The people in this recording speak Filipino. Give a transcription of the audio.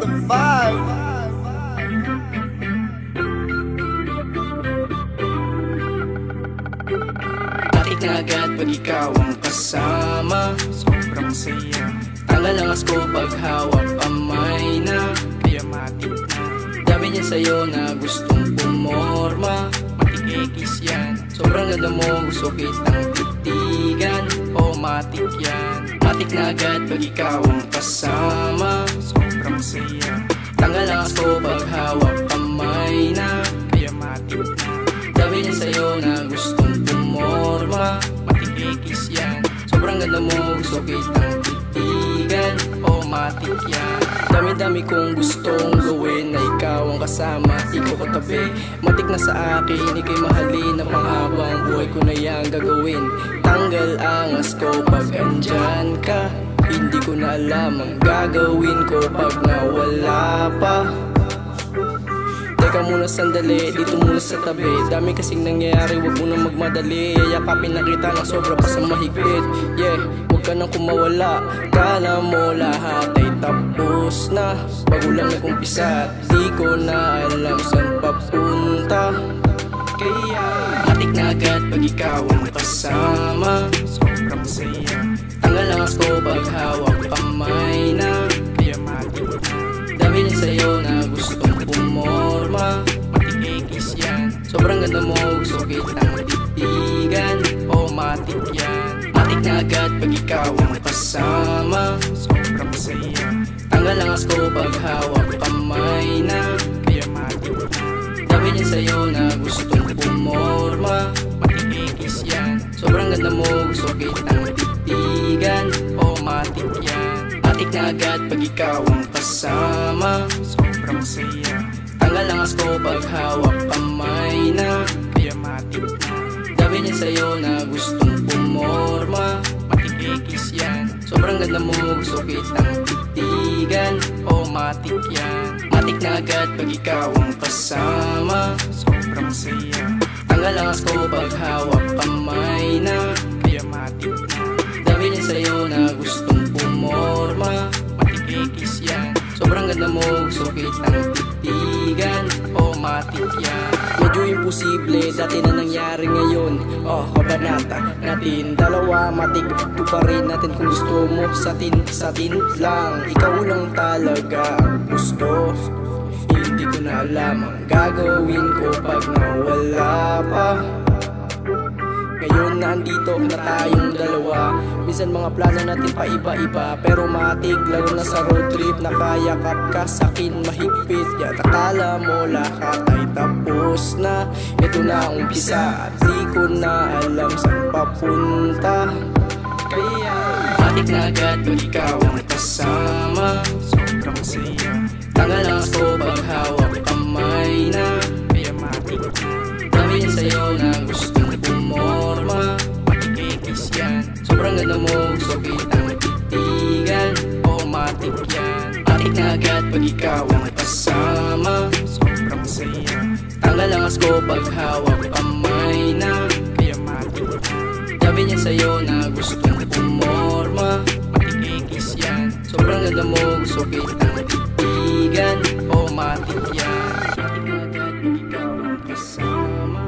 the vibe. Matik na agad pag ikaw ang kasama, sobrang saya. tanggal ang asko pag hawak kamay na, Kaya matik na, dami niya sa'yo na gustong pumorma. matik-ekis yan. Sobrang ganda mo, gusto kitang titigan. O matik yan, Matik na agad pag ikaw ang kasama, sobrang saya. tanggal ang asko pag hawak kamay na, Kaya matik na, dami niya sa'yo na gustong pumorma. matik-ekis yan. Sobrang ganda mo, gusto kitang titigan. O matik yan, Dami-dami kong gustong gawin na ikaw ang kasama, ikaw katabi. Matik na sa akin, ika'y mahalin na panghabang buhay ko na yan gagawin. Tanggal ang asko pag andyan ka, hindi ko na alam ang gagawin ko pag nawala pa. Teka muna sandali, dito muna sa tabi. Dami kasing nangyayari, wag mo na magmadali. Yakapin na kita ng sobra pa sa mahigpit. Yeah, wag ka nang kumawala. Kala mo lahat ay tapos na, bago lang nag-umpisa at di ko na alam saan papunta. kaya Matik na agad pag ikaw ang kasama, sobrang saya. tanggal ang asko pag hawak kamay na, Kaya matik na, dami niya sa'yo na gustong pumorma. matik-ekis yan. Sobrang ganda mo, gusto kitang titigan. O matik yan, Matik na agad pag ikaw ang kasama, sobrang saya. tanggal ang asko pag hawak kamay na, Kaya matik na, dami niya sa'yo na gustong pumorma. matik-ekis yan. Sobrang ganda mo, gusto kitang titigan. O matik yan, Matik na agad pag ikaw ang kasama, sobrang saya. tanggal ang asko pag hawak kamay na, Kaya matik na, dami niya sa'yo na gustong pumorma. matik-ekis yan. Sobrang ganda mo, gusto kitang titigan. O matik yan, Matik na agad pag ikaw ang kasama, sobrang saya. tanggal ang asko pag hawak kamay na, Kaya matik na, dami niya sa'yo na gustong pumorma. matik-ekis yan. Sobrang ganda mo, gusto kitang titigan. O matik yan, Medyo imposible, dati na nangyari ngayon. Kabanata natin dalawa, matik tuparin natin kung gusto mo. Satin lang, ikaw lang talaga ang gusto. Hindi ko na alam ang gagawin ko pag nawala pa. Ngayon na andito na tayong dalawa, minsan mga plano natin pa iba-iba, pero matik lalo na sa road trip. Nakayakap ka sa'kin mahigpit, yan akala mo lahat ay tapos na. Ito na ang umpisa at di ko na alam saan papunta. kaya Matik na agad pag ikaw ang kasama, sobrang saya. tanggal ang asko pag hawak kamay na, Kaya matik na, dami niya sa'yo na gustong pumorma. matik-ekis yan. Sobrang ganda mo, gusto kitang titigan. O matik yan, Matik na agad pag ikaw ang kasama, sobrang saya. tanggal ang asko pag hawak kamay na, Kaya matik na, dami niya sa'yo na gustong pumorma. matik-ekis yan. Sobrang ganda mo, gusto kitang titigan. O matik yan, Matik na agad pag ikaw ang kasama,